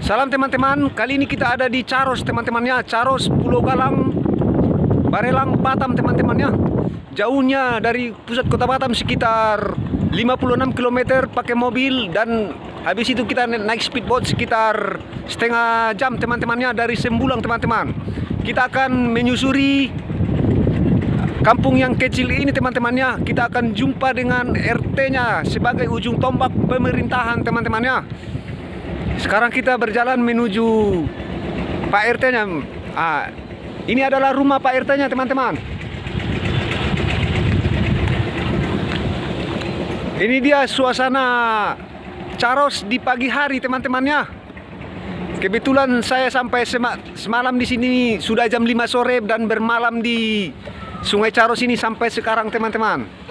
Salam teman-teman, kali ini kita ada di Caros teman-temannya. Caros, Pulau Galang, Barelang, Batam teman-temannya. Jauhnya dari pusat kota Batam sekitar 56 km pakai mobil, dan habis itu kita naik speedboat sekitar setengah jam teman-temannya dari Sembulang teman-teman. Kita akan menyusuri kampung yang kecil ini teman-temannya. Kita akan jumpa dengan RT-nya sebagai ujung tombak pemerintahan teman-temannya. Sekarang kita berjalan menuju Pak RT-nya. Ini adalah rumah Pak RT-nya teman-teman. Ini dia suasana Caros di pagi hari teman-temannya. Kebetulan saya sampai semalam di sini sudah jam 5 sore dan bermalam di Sungai Caros ini sampai sekarang teman-teman.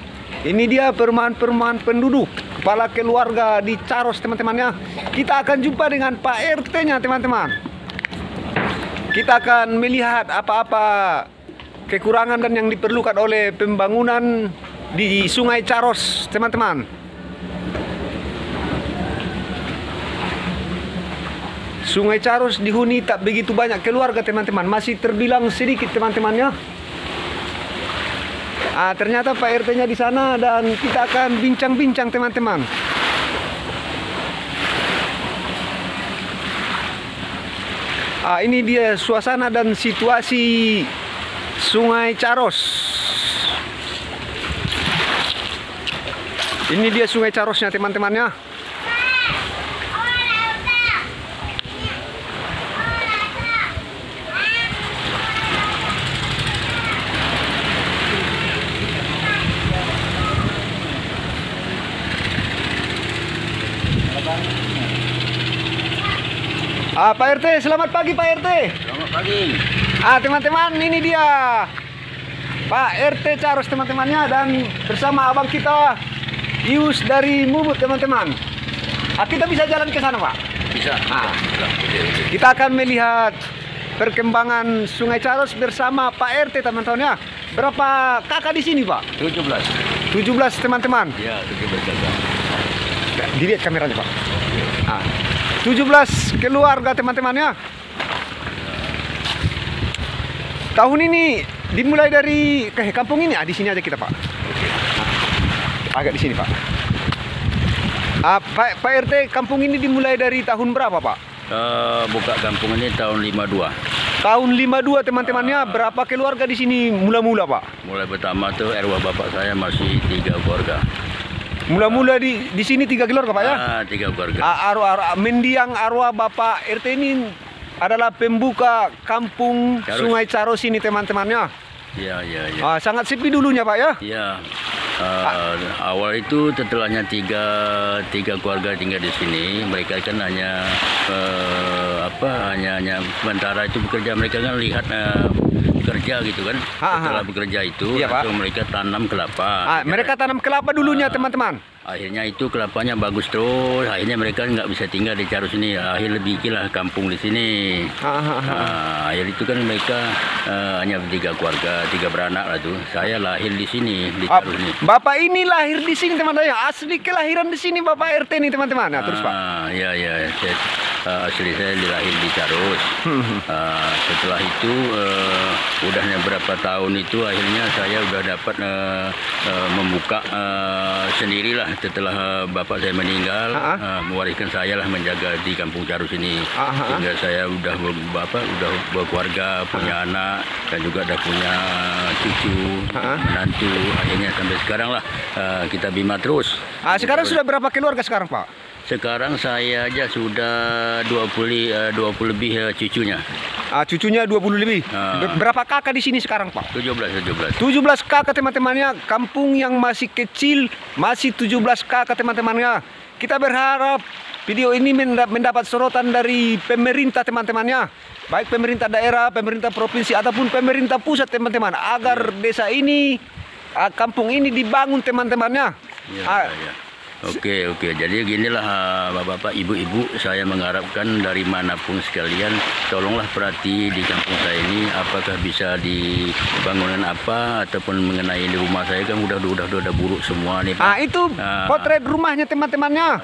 Ini dia perumahan-perumahan penduduk, kepala keluarga di Caros teman-temannya. Kita akan jumpa dengan Pak RT-nya teman-teman. Kita akan melihat apa-apa kekurangan dan yang diperlukan oleh pembangunan di Sungai Caros teman-teman. Sungai Caros dihuni tak begitu banyak keluarga teman-teman, masih terbilang sedikit teman-temannya. Ternyata Pak RT-nya di sana dan kita akan bincang-bincang teman-teman. Ini dia suasana dan situasi Sungai Caros. Ini dia Sungai Carosnya teman-temannya. Pak RT, selamat pagi Pak RT. Selamat pagi. Teman-teman, ini dia Pak RT Caros teman-temannya, dan bersama abang kita Yus dari Mubut teman-teman. Kita bisa jalan ke sana Pak? Bisa. Kita akan melihat perkembangan Sungai Caros bersama Pak RT teman-teman ya. Berapa kakak di sini Pak? 17. 17 teman-teman. Ya, 17 kakak. Dilihat kameranya Pak. 17 keluarga teman-temannya. Tahun ini dimulai dari kampung ini. Di sini aja kita Pak. Agak di sini Pak. Pak RT, kampung ini dimulai dari tahun berapa Pak? Buka kampung ini tahun 52. Tahun 52 teman-temannya. Berapa keluarga di sini mula-mula Pak? Mulai pertama tuh arwah bapak saya masih 3 keluarga. Mula-mula di sini 3 keluarga Pak ya? 3 keluarga. Mendiang arwah Bapak RT ini adalah pembuka kampung Caros. Sungai Caros ini teman-temannya. Ya. Sangat sepi dulunya Pak ya? Ya. Awal itu setelahnya tiga keluarga tinggal di sini. Mereka kan hanya hanya sementara itu bekerja. Mereka kan lihat kerja gitu kan. Setelah bekerja itu langsung mereka tanam kelapa. Mereka tanam kelapa dulunya teman-teman. Akhirnya itu kelapanya bagus terus. Akhirnya mereka nggak bisa tinggal di Caros ini. Akhirnya bikinlah kampung di sini. Akhir itu kan mereka hanya 3 keluarga, 3 beranak lah tuh. Saya lahir di sini di Caros ini. Bapak ini lahir di sini teman-teman. Asli kelahiran di sini Bapak RT nih teman-teman. Terus Pak. Ya. Asli saya dilahir di Caros. Setelah itu udahnya berapa tahun itu akhirnya saya udah dapat membuka sendirilah setelah bapak saya meninggal. Mewariskan saya lah menjaga di kampung Caros ini. Sehingga saya udah berkeluarga, punya anak, dan juga udah punya cucu, menantu. Akhirnya sampai sekarang lah kita bina terus. Sekarang sudah berapa keluarga sekarang Pak? Sekarang saya aja sudah 20 lebih cucunya. Cucunya 20 lebih. Berapa kakak di sini sekarang Pak? 17. 17 kakak teman-temannya. Kampung yang masih kecil, masih 17 kakak teman-temannya. Kita berharap video ini mendapat sorotan dari pemerintah teman-temannya. Baik pemerintah daerah, pemerintah provinsi, ataupun pemerintah pusat teman-teman. Agar desa ini, kampung ini dibangun teman-temannya. Ya. Oke. Jadi ginilah bapak-bapak, ibu-ibu, saya mengharapkan dari manapun sekalian, tolonglah perhati di kampung saya ini, apakah bisa di bangunan apa ataupun mengenai di rumah saya kan udah buruk semua nih Pak. Itu potret rumahnya teman-temannya.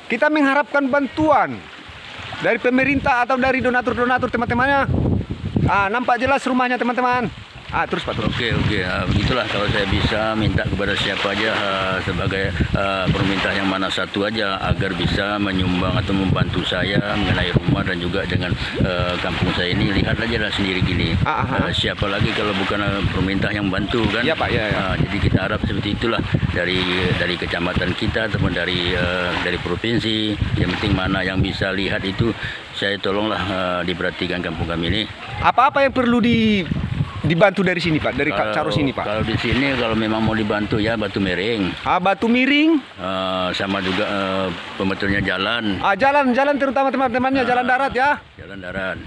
Kita mengharapkan bantuan. Dari pemerintah atau dari donatur-donatur teman-temannya. Nampak jelas rumahnya teman-teman. Terus Pak. Oke. Begitulah kalau saya bisa minta kepada siapa aja sebagai pemerintah yang mana satu aja agar bisa menyumbang atau membantu saya mengenai rumah dan juga dengan kampung saya ini. Lihat aja lah sendiri gini. Siapa lagi kalau bukan pemerintah yang bantu kan? Iya Pak. Ya. Jadi kita harap seperti itulah dari kecamatan kita ataupun dari provinsi. Yang penting mana yang bisa lihat itu saya tolonglah diperhatikan kampung kami ini. Apa-apa yang perlu dibantu dari sini Pak, dari Caros ini Pak? Kalau di sini kalau memang mau dibantu ya batu miring. Batu miring. Sama juga pembetulnya jalan. Jalan terutama teman-temannya jalan darat ya. Jalan darat.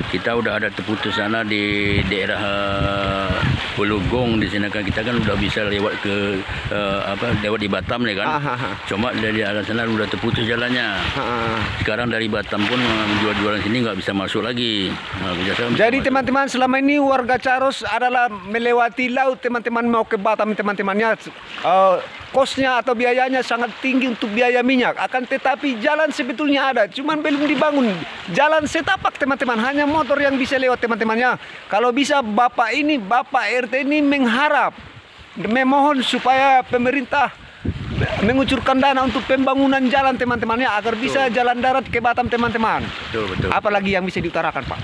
Kita udah ada terputus sana di daerah Pelugong di sini kan kita kan udah bisa lewat ke lewat di Batam nih kan. Cuma dari arah sana udah terputus jalannya. Sekarang dari Batam pun jual-jualan sini nggak bisa masuk lagi. Jadi teman-teman selama ini warga Caros adalah melewati laut teman-teman mau ke Batam teman-temannya. Kosnya atau biayanya sangat tinggi untuk biaya minyak. Akan tetapi jalan sebetulnya ada, cuman belum dibangun. Jalan setapak teman-teman, hanya motor yang bisa lewat teman-temannya. Kalau bisa Bapak RT ini mengharap, memohon supaya pemerintah mengucurkan dana untuk pembangunan jalan teman-temannya agar bisa jalan darat ke Batam teman-teman. Betul. Apalagi yang bisa diutarakan Pak?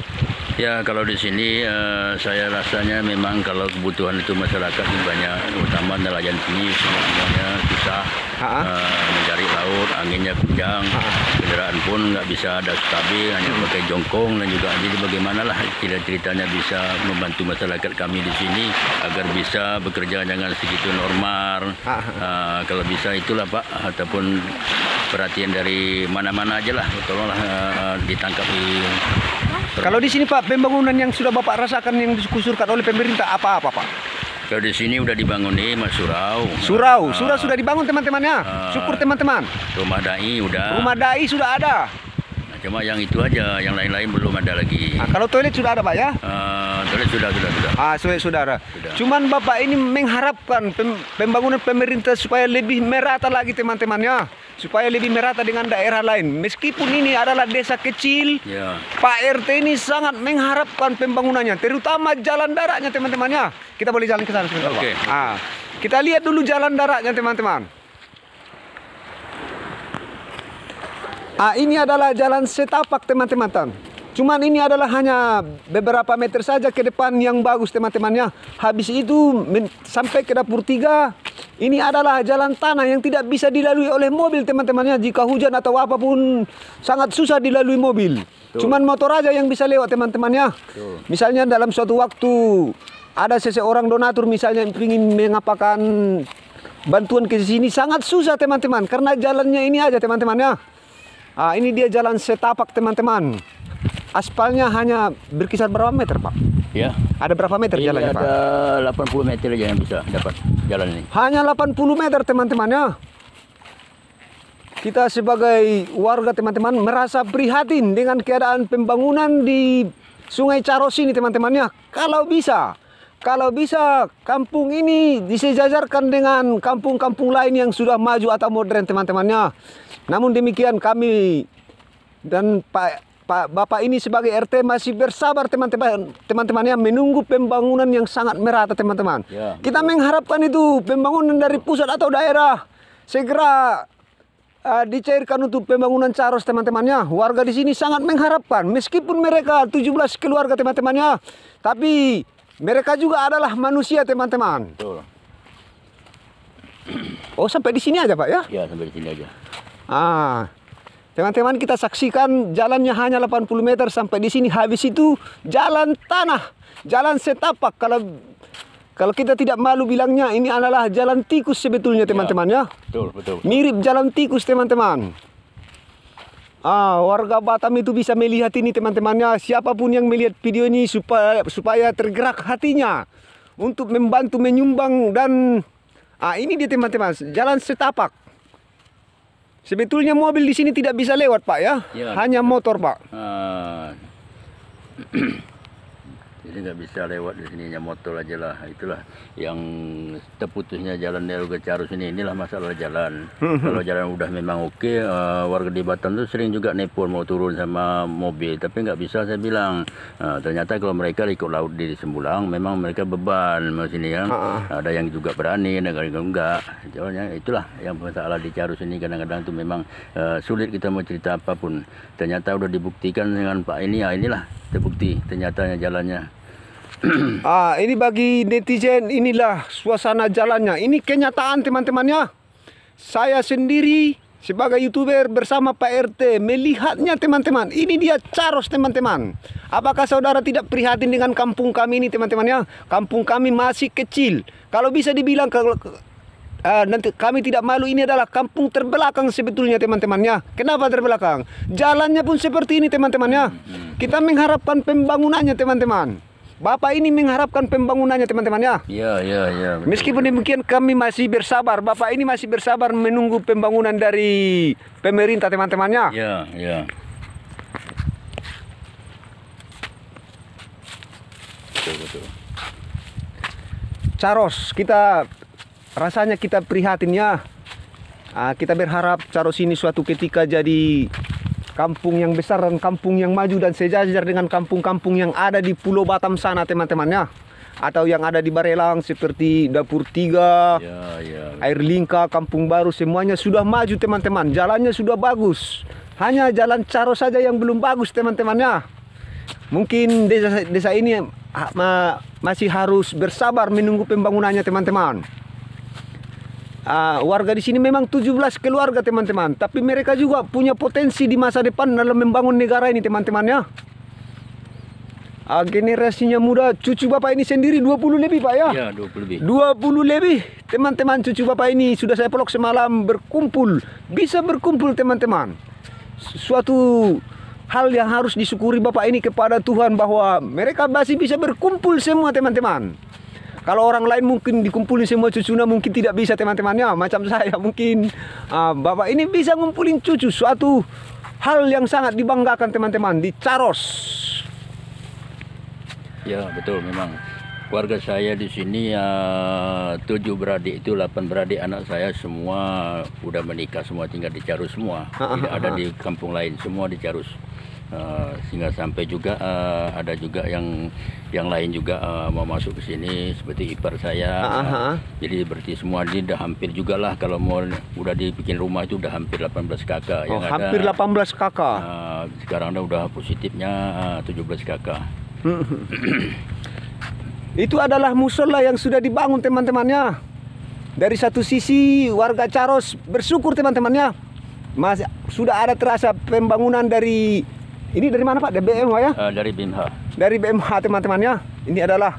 Ya kalau di sini saya rasanya memang kalau kebutuhan itu masyarakat banyak, utama nelayan sini semuanya susah mencari laut, anginnya kencang, kendaraan pun nggak bisa ada stabil, hanya pakai jongkong dan juga jadi bagaimanalah ceritanya bisa membantu masyarakat kami di sini agar bisa bekerja dengan segitu normal. Kalau bisa itulah Pak, ataupun perhatian dari mana-mana aja lah, tolonglah ditangkap di. Kalau di sini Pak, pembangunan yang sudah Bapak rasakan yang dikusurkan oleh pemerintah apa-apa Pak? Kalau di sini udah dibangun nih Mas Surau. Sudah dibangun teman-temannya. Syukur teman-teman. Rumah dai udah. Rumah dai sudah ada. Cuma yang itu aja, yang lain-lain belum ada lagi. Kalau toilet sudah ada Pak ya? Toilet sudah. Sudah ada. Cuman Bapak ini mengharapkan pembangunan pemerintah supaya lebih merata lagi teman-temannya. Supaya lebih merata dengan daerah lain. Meskipun ini adalah desa kecil, Pak RT ini sangat mengharapkan pembangunannya. Terutama jalan daratnya teman-temannya. Kita boleh jalan ke sana sebentar Pak. Kita lihat dulu jalan daratnya teman-teman. Ini adalah jalan setapak teman-teman. Cuman ini adalah hanya beberapa meter saja ke depan yang bagus teman-temannya. Habis itu sampai ke dapur 3. Ini adalah jalan tanah yang tidak bisa dilalui oleh mobil teman-temannya. Jika hujan atau apapun sangat susah dilalui mobil. Cuman motor aja yang bisa lewat teman-temannya. Misalnya dalam suatu waktu ada seseorang donatur misalnya yang ingin mengapakan bantuan ke sini sangat susah teman-teman. Karena jalannya ini aja teman-temannya. Ini dia jalan setapak teman-teman. Aspalnya hanya berkisar berapa meter Pak? Ya. Ada berapa meter ini jalannya Pak? Ada 80 meter aja yang bisa dapat jalan ini. Hanya 80 meter teman-temannya. Kita sebagai warga teman-teman merasa prihatin dengan keadaan pembangunan di Sungai Caros ini teman-temannya. Kalau bisa kampung ini disejajarkan dengan kampung-kampung lain yang sudah maju atau modern teman-temannya. Namun demikian kami dan Bapak ini sebagai RT masih bersabar teman-temannya menunggu pembangunan yang sangat merata teman-teman. Kita mengharapkan itu pembangunan dari pusat atau daerah segera dicairkan untuk pembangunan Caros teman-temannya. Warga di sini sangat mengharapkan meskipun mereka 17 keluarga teman-temannya, tapi mereka juga adalah manusia teman-teman. Betul. Sampai di sini aja Pak ya? Ya, sampai di sini aja. Teman-teman kita saksikan jalannya hanya 80 meter sampai di sini. Habis itu jalan tanah, jalan setapak. Kalau kita tidak malu bilangnya ini adalah jalan tikus sebetulnya teman-teman ya. Betul. Mirip jalan tikus teman-teman. Warga Batam itu bisa melihat ini teman-temannya. Siapapun yang melihat video ini supaya tergerak hatinya untuk membantu menyumbang dan ini dia teman-teman jalan setapak. Sebetulnya mobil di sini tidak bisa lewat Pak ya, hanya motor Pak. Jadi nggak bisa lewat di sininya motor aja lah. Itulah yang terputusnya jalan dari ke Carus ini. Inilah masalah jalan. Kalau jalan udah memang oke, warga di Batam tuh sering juga nepon mau turun sama mobil, tapi nggak bisa saya bilang. Ternyata kalau mereka ikut laut di Sembulang, memang mereka beban mau sini kan. Ada yang juga berani, ada yang enggak. Jawabnya itulah yang masalah di Carus ini, kadang-kadang tuh memang sulit kita mau cerita apapun. Ternyata udah dibuktikan dengan Pak ini, ya inilah terbukti ternyata jalannya. Ini bagi netizen, inilah suasana jalannya. Ini kenyataan teman-temannya. Saya sendiri sebagai YouTuber bersama Pak RT melihatnya teman-teman. Ini dia Carus teman-teman. Apakah saudara tidak prihatin dengan kampung kami ini teman-temannya? Kampung kami masih kecil. Kalau bisa dibilang nanti kami tidak malu, ini adalah kampung terbelakang sebetulnya teman-temannya. Kenapa terbelakang? Jalannya pun seperti ini teman-temannya. Kita mengharapkan pembangunannya teman-teman. Bapak ini mengharapkan pembangunannya teman-temannya. Iya. Meskipun demikian kami masih bersabar. Bapak ini masih bersabar menunggu pembangunan dari pemerintah teman-temannya. Iya. Betul. Carus, rasanya kita prihatin ya. Kita berharap Carus ini suatu ketika jadi kampung yang besar dan kampung yang maju dan sejajar dengan kampung-kampung yang ada di Pulau Batam sana teman-temannya. Atau yang ada di Barelang seperti Dapur 3, Air Lingka, Kampung Baru, semuanya sudah maju teman-teman. Jalannya sudah bagus. Hanya jalan Carus saja yang belum bagus teman-temannya. Mungkin desa ini masih harus bersabar menunggu pembangunannya teman-teman. Warga di sini memang 17 keluarga teman-teman, tapi mereka juga punya potensi di masa depan dalam membangun negara ini teman-temannya. Generasinya muda, cucu Bapak ini sendiri 20 lebih Pak ya? Iya, 20 lebih. 20 lebih teman-teman, cucu Bapak ini sudah saya peluk semalam berkumpul. Bisa berkumpul teman-teman. Suatu hal yang harus disyukuri Bapak ini kepada Tuhan bahwa mereka masih bisa berkumpul semua teman-teman. Kalau orang lain mungkin dikumpulin semua cucunya mungkin tidak bisa teman-temannya. Macam saya mungkin Bapak ini bisa ngumpulin cucu. Suatu hal yang sangat dibanggakan teman-teman di Carus. Ya betul, memang keluarga saya di sini 7 beradik itu 8 beradik anak saya semua udah menikah, semua tinggal di Carus semua. Tidak ada di kampung lain, semua di Carus. Sehingga sampai juga ada juga yang lain juga mau masuk ke sini seperti ipar saya. Jadi berarti semua ini udah hampir juga lah, kalau mau udah dibikin rumah itu udah hampir 18 kakak. Yang hampir ada, 18 kakak. Sekarang udah positifnya 17 kakak. Itu adalah musola yang sudah dibangun teman-temannya. Dari satu sisi warga Carus bersyukur teman-temannya. Sudah ada terasa pembangunan dari ini dari mana Pak? Dari BMH ya? Dari BMH. Dari BMH teman-temannya. Ini adalah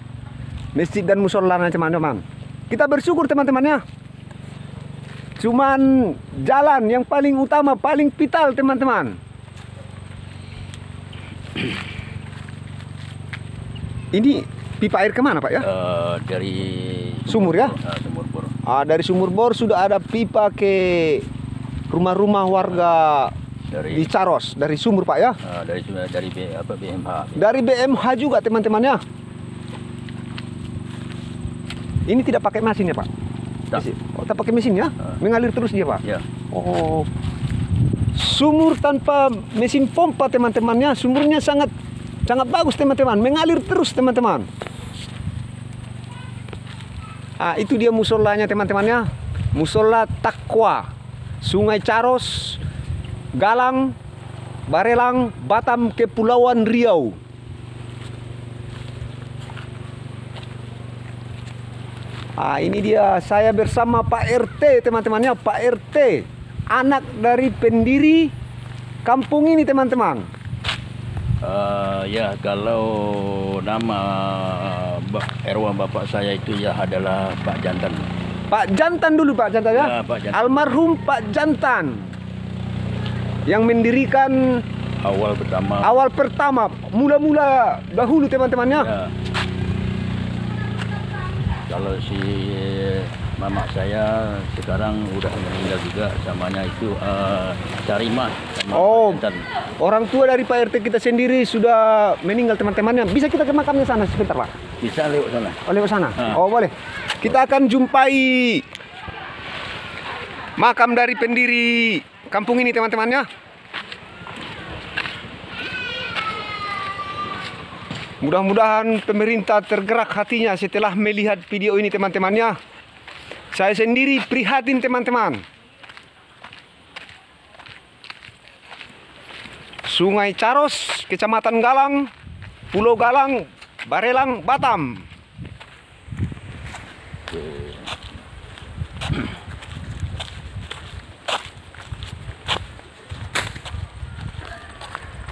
masjid dan musola teman-teman. Kita bersyukur teman-temannya. Cuman jalan yang paling utama, paling vital teman-teman. Ini pipa air kemana Pak ya? Dari sumur ya? Sumur bor. Dari sumur bor sudah ada pipa ke rumah-rumah warga di Carus, dari sumur Pak ya? Dari BMH. Dari BMH juga teman-temannya. Ini tidak pakai mesin ya Pak? Tak pakai mesin ya? Mengalir terus dia Pak? Ya. Oh, sumur tanpa mesin pompa teman-temannya. Sumurnya sangat bagus teman-teman, mengalir terus teman-teman. Itu dia musolanya teman-temannya. Musola Takwa, Sungai Carus, Galang, Barelang, Batam, Kepulauan Riau. Ini dia saya bersama Pak RT teman-temannya. Pak RT, anak dari pendiri kampung ini teman-teman. Ya, kalau nama erwah bapak saya itu ya adalah Pak Jantan. Pak Jantan dulu Pak Jantan ya? Pak Jantan. Almarhum Pak Jantan yang mendirikan awal pertama mula-mula dahulu teman-temannya. Ya. Kalau si mama saya sekarang udah meninggal juga, namanya itu Karimah sama Oh, Pak Jantan. orang tua dari Pak RT kita sendiri sudah meninggal teman-temannya. Bisa kita ke makamnya sana sebentar, Pak? Bisa lewat sana. Oh, lewat sana? Ah. Oh, boleh. Kita akan jumpai makam dari pendiri kampung ini, teman-temannya. Mudah-mudahan pemerintah tergerak hatinya setelah melihat video ini, teman-temannya. Saya sendiri prihatin, teman-teman. Sungai Caros, Kecamatan Galang, Pulau Galang, Barelang, Batam.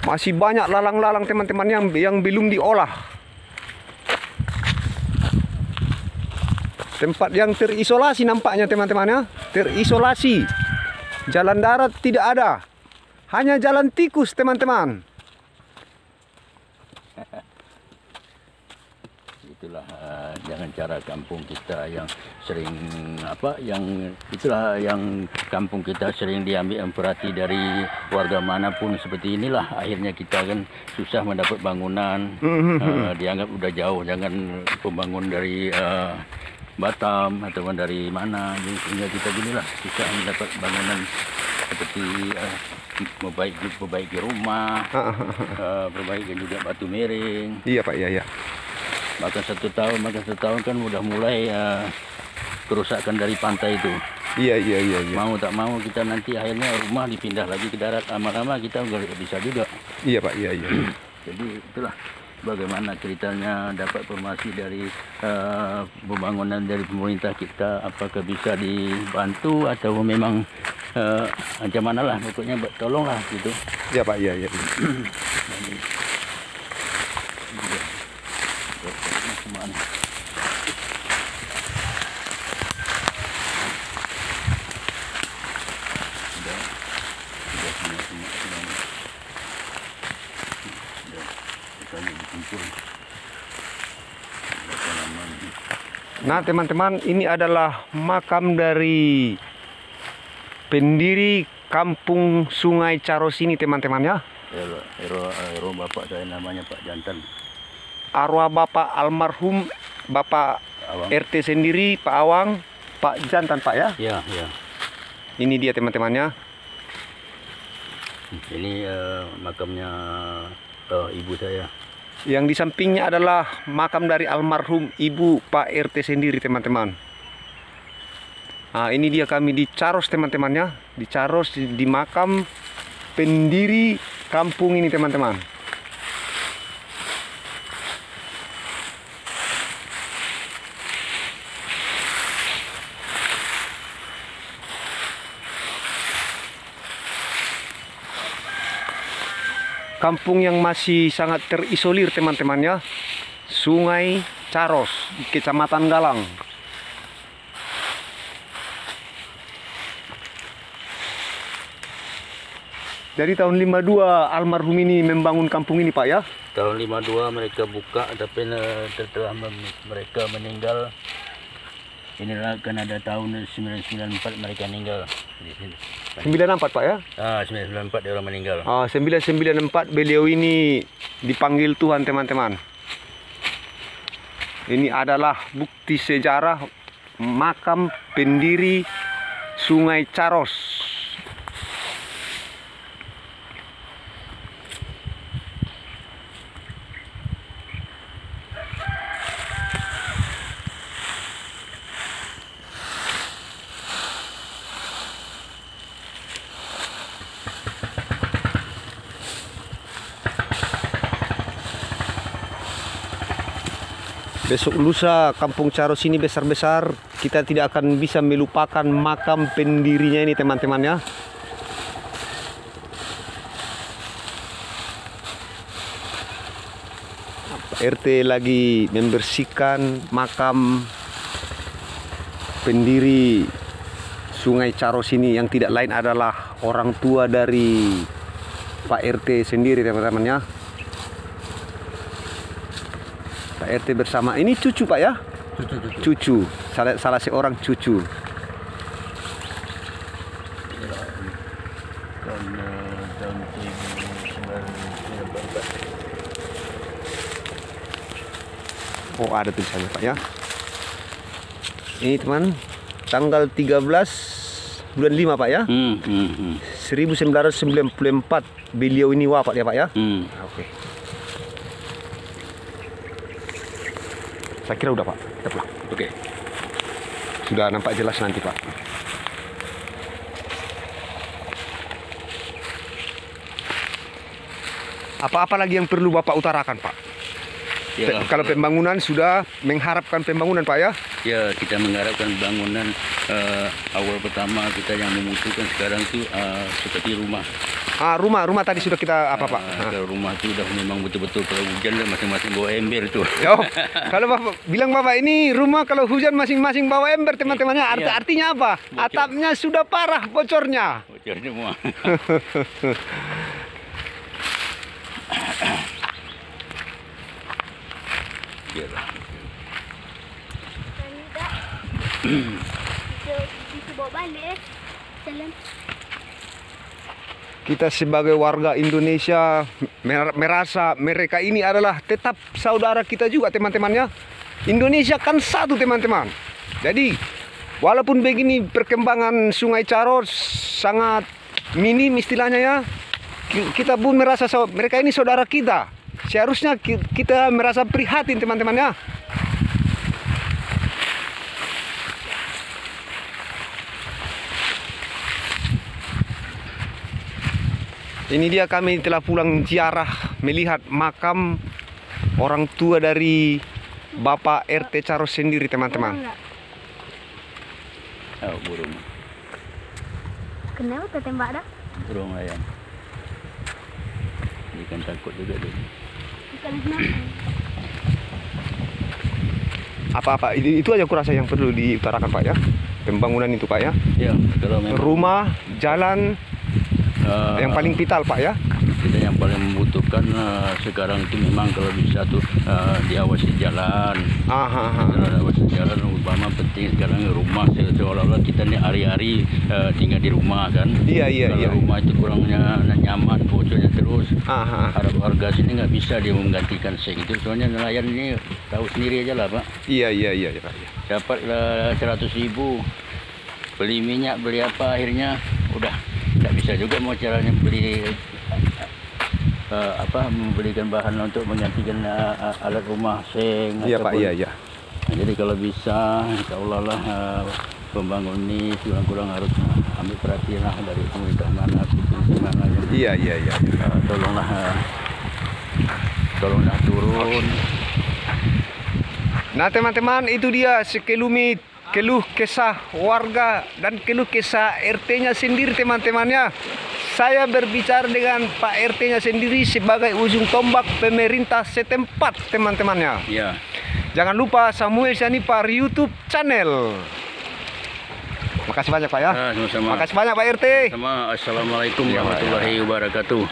Masih banyak lalang-lalang, teman-teman, yang belum diolah. Tempat yang terisolasi nampaknya, teman-teman, ya. Terisolasi. Jalan darat tidak ada. Hanya jalan tikus, teman-teman. Itulah jangan cara kampung kita yang sering itulah yang kampung kita sering diambil empati dari warga manapun seperti inilah, akhirnya kita kan susah mendapat bangunan. Dianggap udah jauh, jangan pembangun dari Batam atau dari mana, sehingga kita ginilah susah mendapat bangunan seperti memperbaiki rumah, perbaikan juga batu miring. Iya, Pak, iya. Makan satu tahun kan udah mulai kerusakan dari pantai itu. Iya. Mau tak mau kita nanti akhirnya rumah dipindah lagi ke darat, lama-lama kita nggak bisa juga. Iya, Pak, iya. Jadi itulah bagaimana ceritanya dapat informasi dari pembangunan dari pemerintah kita, apakah bisa dibantu atau memang macam mana lah, pokoknya tolonglah gitu. Iya, Pak, iya. Nah, teman-teman, ini adalah makam dari pendiri kampung Sungai Caros ini, teman-teman, ya. Arwah bapak saya namanya Pak Jantan. Arwah bapak almarhum Bapak Awang. RT sendiri, Pak Awang, Pak Jantan, Pak, ya. Ya. Ini dia, teman-temannya. Ini makamnya ibu saya. Yang di sampingnya adalah makam dari almarhum ibu Pak RT sendiri, teman-teman. Nah, ini dia kami di Caros, teman-temannya. Di Caros, di makam pendiri kampung ini, teman-teman. Kampung yang masih sangat terisolir, teman-temannya. Sungai Caros, Kecamatan Galang. Jadi tahun 52 almarhum ini membangun kampung ini, Pak, ya? Tahun 52 mereka buka, tapi setelah mereka meninggal, inilah kan ada tahun 994 mereka meninggal di sini. 94, Pak, ya? 994 dia orang meninggal. 994 beliau ini dipanggil Tuhan, teman-teman. Ini adalah bukti sejarah makam pendiri Sungai Caros. Besok lusa kampung Caros ini besar-besar, kita tidak akan bisa melupakan makam pendirinya ini, teman-teman, ya. RT lagi membersihkan makam pendiri Sungai Caros ini, yang tidak lain adalah orang tua dari Pak RT sendiri, teman-teman, ya. Pak RT bersama, ini cucu, Pak, ya? Cucu. Salah seorang cucu. Tahun Oh, ada tulisannya Pak ya. Ini teman, tanggal 13 bulan 5 Pak ya. 1994 beliau ini wafat ya Pak ya. Oke. Saya kira udah Pak, kita pulang. Oke. Sudah nampak jelas nanti Pak. Apa-apa lagi yang perlu Bapak utarakan Pak? Ya, Kalau pembangunan sudah mengharapkan pembangunan Pak ya? ya kita mengharapkan bangunan awal pertama kita yang membutuhkan sekarang itu seperti rumah. Rumah tadi sudah kita apa Pak? Kalau rumah itu udah memang betul-betul kalau hujan dan masing-masing bawa ember tuh. Oh, kalau Bapak bilang Bapak ini rumah kalau hujan masing-masing bawa ember teman-temannya, artinya apa? Bocor. Atapnya sudah parah bocornya. Bocor semua. Biarlah. Bisa bawa balik. Jalan. Kita sebagai warga Indonesia merasa mereka ini adalah tetap saudara kita juga teman-temannya. Indonesia kan satu teman-teman. Jadi walaupun begini perkembangan Sungai Caros sangat minim istilahnya ya, kita pun merasa mereka ini saudara kita. Seharusnya kita merasa prihatin teman-temannya. Ini dia kami telah pulang ziarah melihat makam orang tua dari Bapak RT Caros sendiri teman-teman. Oh, burung. Kenapa tertembak dah? Burung ayam. Dia kan takut juga dia. Bukan kenapa? Apa-apa itu aja kurasa yang perlu diutarakan Pak ya. Pembangunan itu Pak ya. Ya, kalau memang Rumah, jalan yang paling vital Pak ya. kita yang paling membutuhkan sekarang itu memang kalau bisa tuh diawasi jalan. Kalau diawasi jalan umpama penting sekarang rumah seolah-olah kita nih hari-hari tinggal di rumah kan. Iya. Kalau rumah itu kurangnya nyaman, bocornya terus. Harga sini nggak bisa dia menggantikan seng itu, soalnya nelayan ini tahu sendiri aja lah Pak. Iya Pak. Dapat 100.000 beli minyak, beli apa, akhirnya udah nggak bisa juga mau caranya beli membelikan bahan untuk menggantikan alat rumah seng. Iya Pak, iya. Nah, jadi kalau bisa insya Allah lah pembangun ini kurang-kurang harus ambil perhatian lah dari pemerintah mana, provinsi mana. Iya. Tolonglah turun. Nah teman-teman, itu dia sekelumit keluh kesah warga dan keluh kesah RT-nya sendiri teman-temannya. Saya berbicara dengan Pak RT-nya sendiri sebagai ujung tombak pemerintah setempat teman-temannya. Ya. Jangan lupa Samuel Sianipar YouTube channel. Makasih banyak Pak ya. Sama-sama. Makasih banyak Pak RT. Assalamualaikum warahmatullahi wabarakatuh.